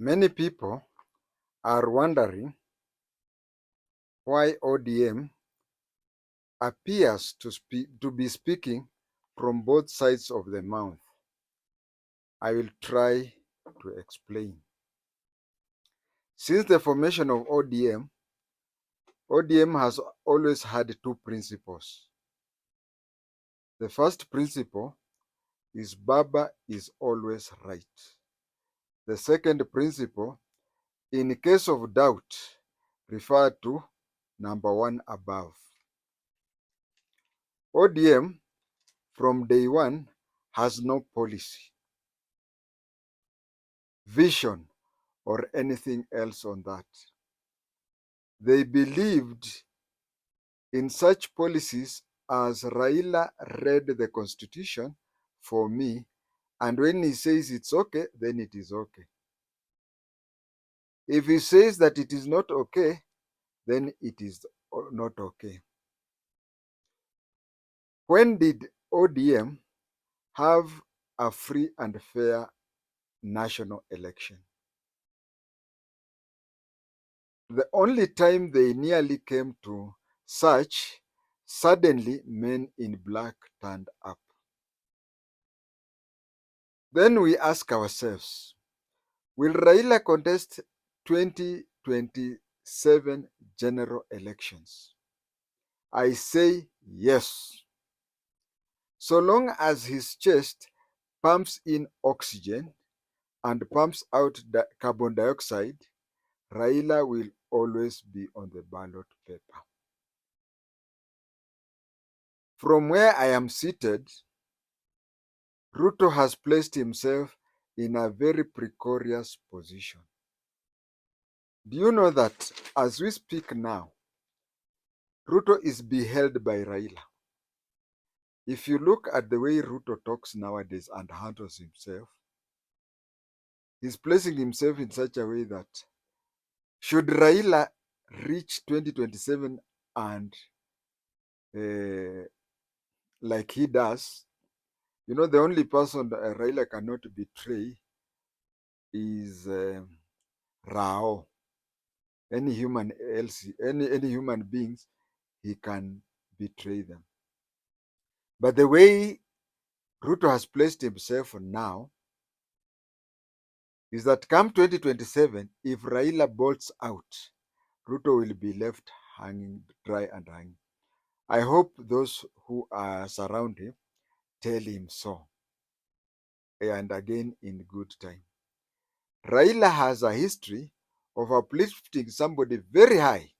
Many people are wondering why ODM appears to be speaking from both sides of the mouth. I will try to explain. Since the formation of ODM has always had two principles. The first principle is Baba is always right. The second principle, in case of doubt, refer to number one above. ODM from day one has no policy, vision, or anything else on that. They believed in such policies as Raila read the constitution for me, and when he says it's okay, then it is okay. If he says that it is not okay, then it is not okay. When did ODM have a free and fair national election? The only time they nearly came to such, suddenly men in black turned up. Then we ask ourselves, will Raila contest 2027 general elections? I say yes. So long as his chest pumps in oxygen and pumps out the carbon dioxide, Raila will always be on the ballot paper. From where I am seated, Ruto has placed himself in a very precarious position. Do you know that as we speak now, Ruto is beheld by Raila? If you look at the way Ruto talks nowadays and handles himself, he's placing himself in such a way that should Raila reach 2027 and like he does, you know, the only person that Raila cannot betray is Rao. Any human else, any human beings, he can betray them. But the way Ruto has placed himself now is that come 2027, if Raila bolts out, Ruto will be left hanging dry and hanging. I hope those who are surround him tell him so, and again in good time. Raila has a history of uplifting somebody very high,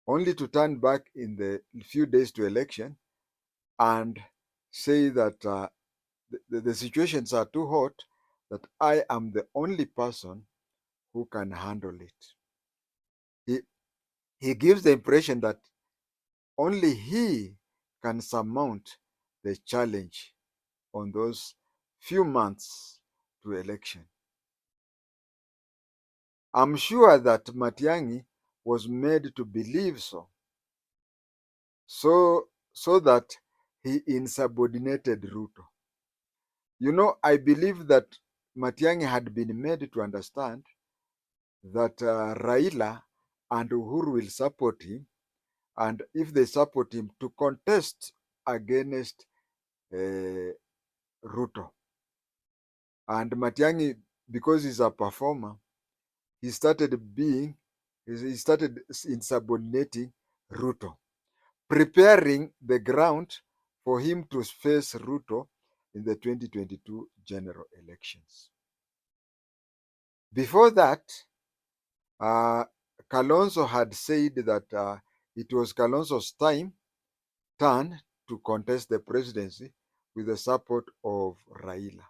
only to turn back in the few days to election and say that the situations are too hot, that I am the only person who can handle it. He gives the impression that only he can surmount the challenge on those few months to election. I'm sure that Matiang'i was made to believe so, so that he insubordinated Ruto. You know, I believe that Matiang'i had been made to understand that Raila and Uhuru will support him, and if they support him, to contest against Ruto. And Matiang'i, because he's a performer, he started insubordinating Ruto, preparing the ground for him to face Ruto in the 2022 general elections. Before that, Kalonzo had said that it was Kalonzo's turn to contest the presidency with the support of Raila.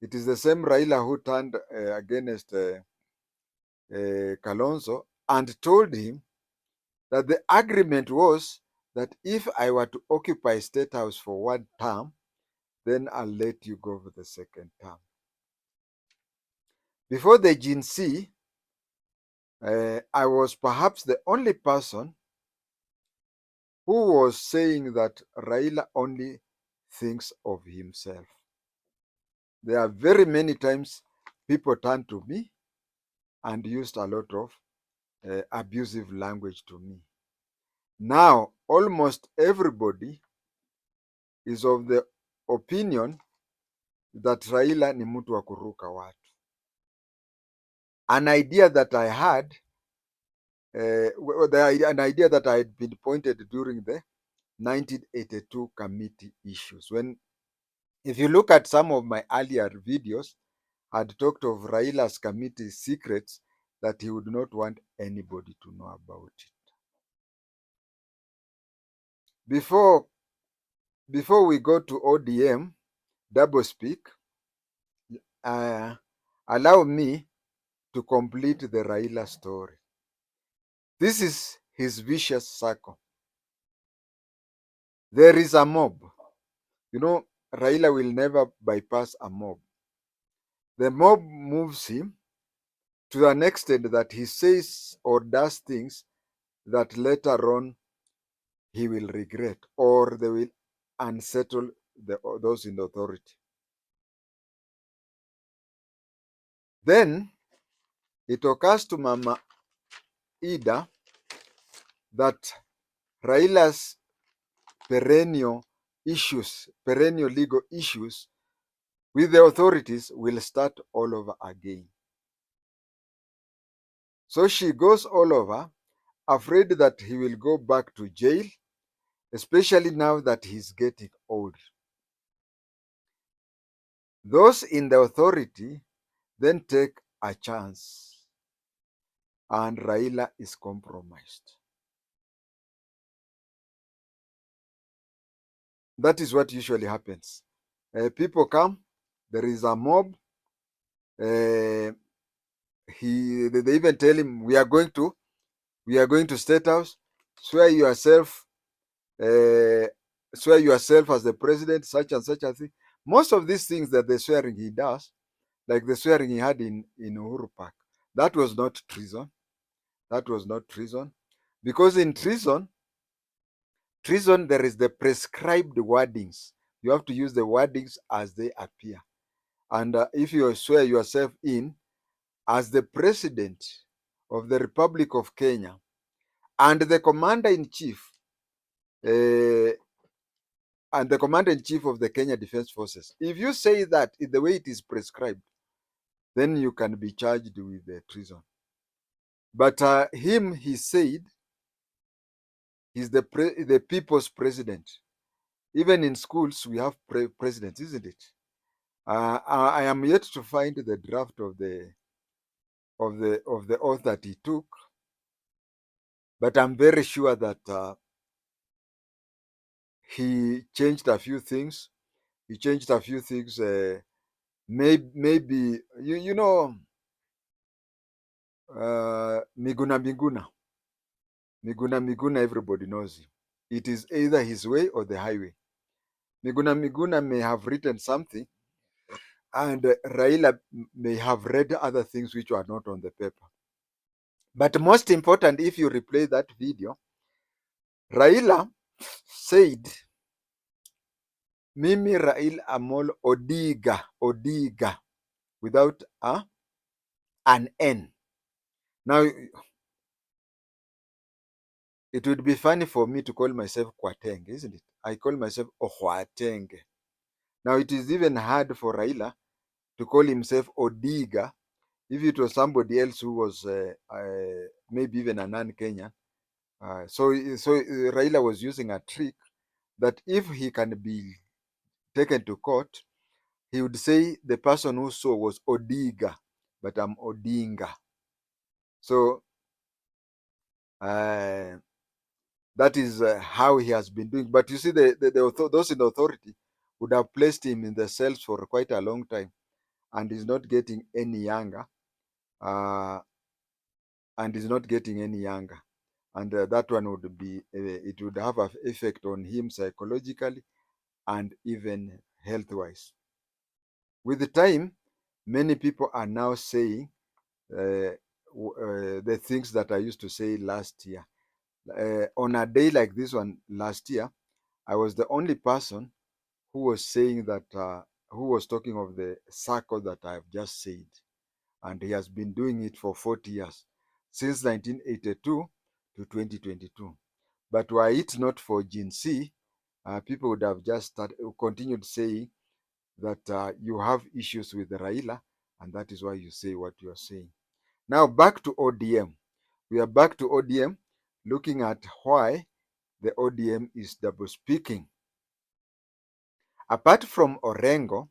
It is the same Raila who turned against Kalonzo and told him that the agreement was that if I were to occupy State House for one term, then I'll let you go for the second term. Before the Gen Z, I was perhaps the only person who was saying that Raila only thinks of himself. There are very many times people turned to me and used a lot of abusive language to me. Now, almost everybody is of the opinion that Raila ni mtu wa kuruka watu. An idea that I had, an idea that I had been pointed during the 1982 committee issues. When, if you look at some of my earlier videos, I'd talked of Raila's committee secrets that he would not want anybody to know about it. Before we go to ODM, doublespeak, allow me to complete the Raila story. This is his vicious circle. There is a mob. You know, Raila will never bypass a mob. The mob moves him to an extent that he says or does things that later on he will regret, or they will unsettle those in authority. Then it occurs to Mama Ida that Raila's perennial legal issues with the authorities will start all over again. So she goes all over, afraid that he will go back to jail, especially now that he's getting old. Those in the authority then take a chance, and Raila is compromised. That is what usually happens. People come, there is a mob. They even tell him, we are going to State House. Swear yourself as the president, such and such a thing. Most of these things that the swearing he does, like the swearing he had in Uhuru Park, that was not treason. That was not treason. Because in treason, there is the prescribed wordings. You have to use the wordings as they appear. And if you swear yourself in as the president of the Republic of Kenya and the commander-in-chief of the Kenya Defense Forces, if you say that in the way it is prescribed, then you can be charged with treason. But he said he's the people's president. Even in schools, we have presidents, isn't it? I am yet to find the draft of the oath that he took, but I'm very sure that he changed a few things. Maybe you know, Miguna. Everybody knows him. It is either his way or the highway. Miguna may have written something, and Raila may have read other things which were not on the paper. But most important, if you replay that video, Raila said, Mimi Raila Amolo Odiga, without an N. Now, it would be funny for me to call myself Kwatenge, isn't it? I call myself Ohwatenge. Now, it is even hard for Raila to call himself Odiga if it was somebody else who was maybe even a non-Kenyan. So Raila was using a trick that if he can be taken to court, he would say the person who saw was Odiga, but I'm Odinga. So that is how he has been doing. But you see, those in authority would have placed him in the cells for quite a long time, and is not getting any younger. And that one would be it would have an effect on him psychologically and even health-wise. With the time, many people are now saying the things that I used to say last year. On a day like this one last year, I was the only person who was saying that, who was talking of the circle that I've just said. and he has been doing it for 40 years, since 1982 to 2022. But were it not for Gen Z, people would have just continued saying that you have issues with Raila, and that is why you say what you are saying. Now back to ODM. We are back to ODM, looking at why the ODM is double speaking. Apart from Orango,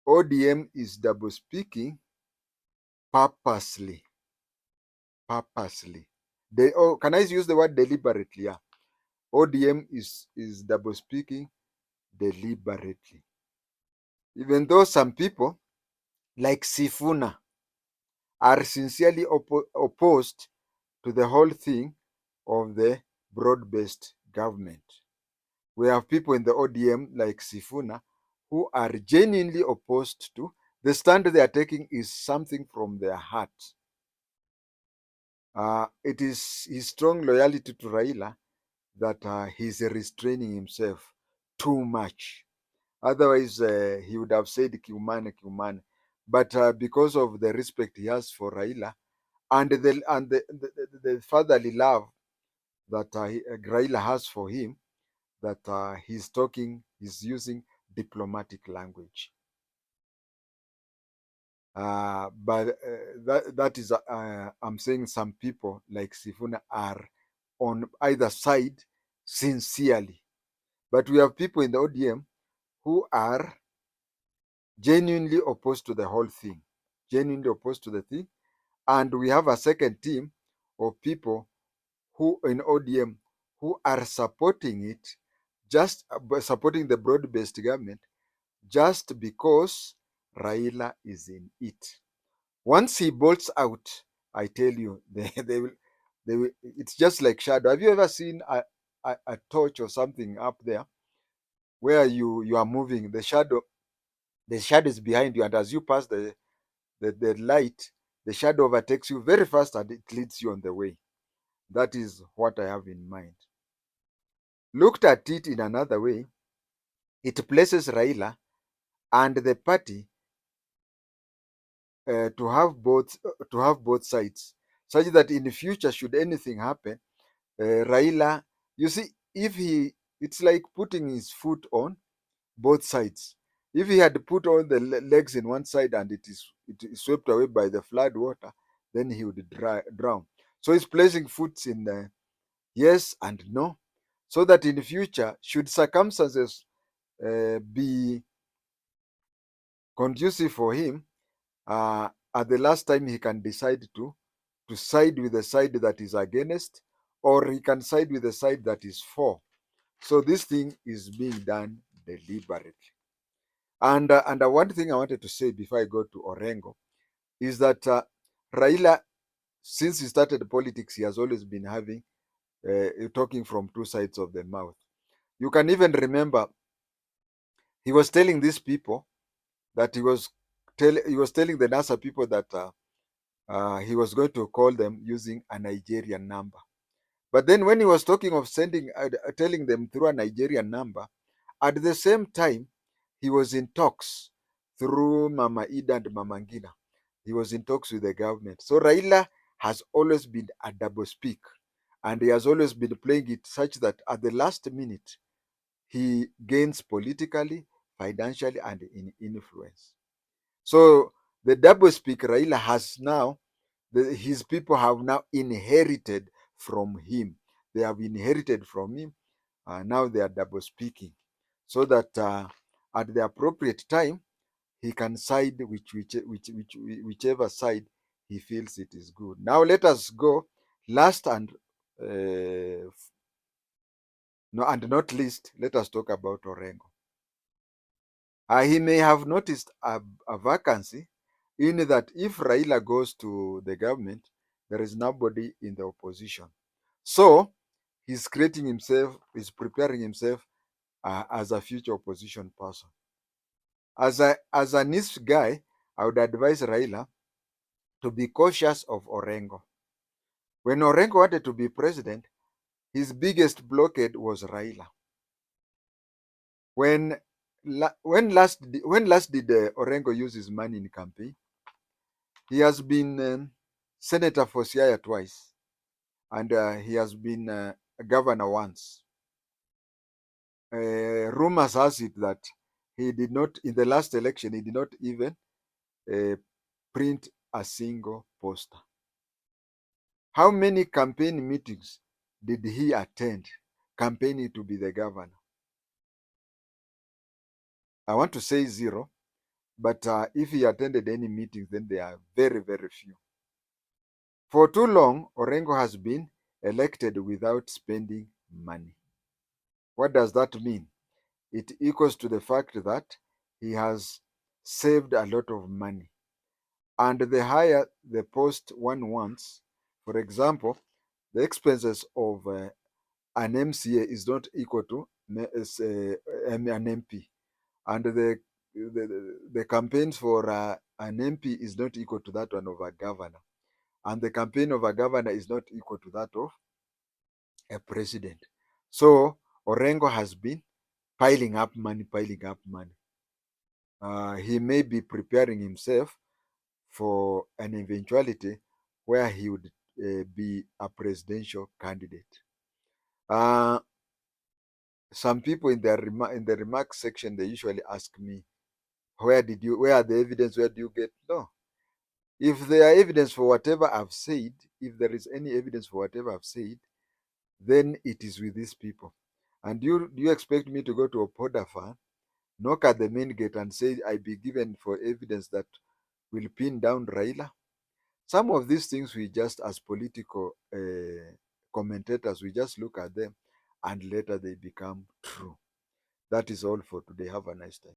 ODM is double speaking purposely. Purposely. Can I use the word deliberately? Yeah. ODM is double speaking deliberately. Even though some people like Sifuna are sincerely opposed to the whole thing of the broad-based government. We have people in the ODM like Sifuna who are genuinely opposed to the stand they are taking is something from their heart. It is his strong loyalty to Raila that he's restraining himself too much. Otherwise, he would have said Kiumane, Kiumane. But because of the respect he has for Raila and the fatherly love that Raila has for him, that he's using diplomatic language. But that is, I'm saying some people like Sifuna are on either side sincerely. But we have people in the ODM who are genuinely opposed to the whole thing, genuinely opposed to the thing. And we have a second team of people who in ODM who are supporting it, just supporting the broad-based government, just because Raila is in it. Once he bolts out, I tell you, they will. It's just like shadow. Have you ever seen a torch or something up there where you are moving? The shadow is behind you, and as you pass the light, the shadow overtakes you very fast, and it leads you on the way. That is what I have in mind. Looked at it in another way, it places Raila and the party to have both sides, such that in the future, should anything happen, Raila, you see, it's like putting his foot on both sides. If he had put all the legs in one side and it is swept away by the flood water, then he would drown. So he's placing foot in the yes and no, so that in the future, should circumstances be conducive for him, at the last time he can decide to side with the side that is against, or he can side with the side that is for. So this thing is being done deliberately. And one thing I wanted to say before I go to Orengo is that Raila, since he started politics, he has always been having talking from two sides of the mouth. You can even remember he was telling these people that he was telling the NASA people that he was going to call them using a Nigerian number. But then when he was talking of telling them through a Nigerian number, at the same time, he was in talks through Mama Ida and Mama Ngina. He was in talks with the government. So Raila has always been a double speak, and he has always been playing it such that at the last minute, he gains politically, financially, and in influence. So the double speak Raila has now, his people have now inherited from him. They have inherited from him. Now they are double speaking, so that at the appropriate time he can side whichever side he feels it is good. Now let us go last no, and not least. Let us talk about Orengo. He may have noticed a vacancy in that if Raila goes to the government, there is nobody in the opposition. So he's preparing himself as a future opposition person. As a NIS guy, I would advise Raila to be cautious of Orengo. When Orengo wanted to be president, his biggest blockade was Raila. When when last did Orengo use his money in campaign? He has been senator for Siaya twice, and he has been a governor once. Rumors has it that he did not, in the last election, he did not even uh, print a single poster. How many campaign meetings did he attend campaigning to be the governor? I want to say zero, but if he attended any meetings, then they are very, very few. For too long, Orengo has been elected without spending money. What does that mean? It equals to the fact that he has saved a lot of money. And the higher the post one wants, for example, the expenses of an MCA is not equal to an MP, and the campaigns for an MP is not equal to that one of a governor, and the campaign of a governor is not equal to that of a president. So Orengo has been piling up money, piling up money. He may be preparing himself for an eventuality where he would be a presidential candidate. Uh, some people in in the remarks section, they usually ask me, where are the evidence, where do you get? No, if there are evidence for whatever I've said, if there is any evidence for whatever I've said, then it is with these people. And do you expect me to go to a Podafa, knock at the main gate and say I be given for evidence that will pin down Raila? Some of these things we just, as political commentators, we just look at them and later they become true. That is all for today. Have a nice time.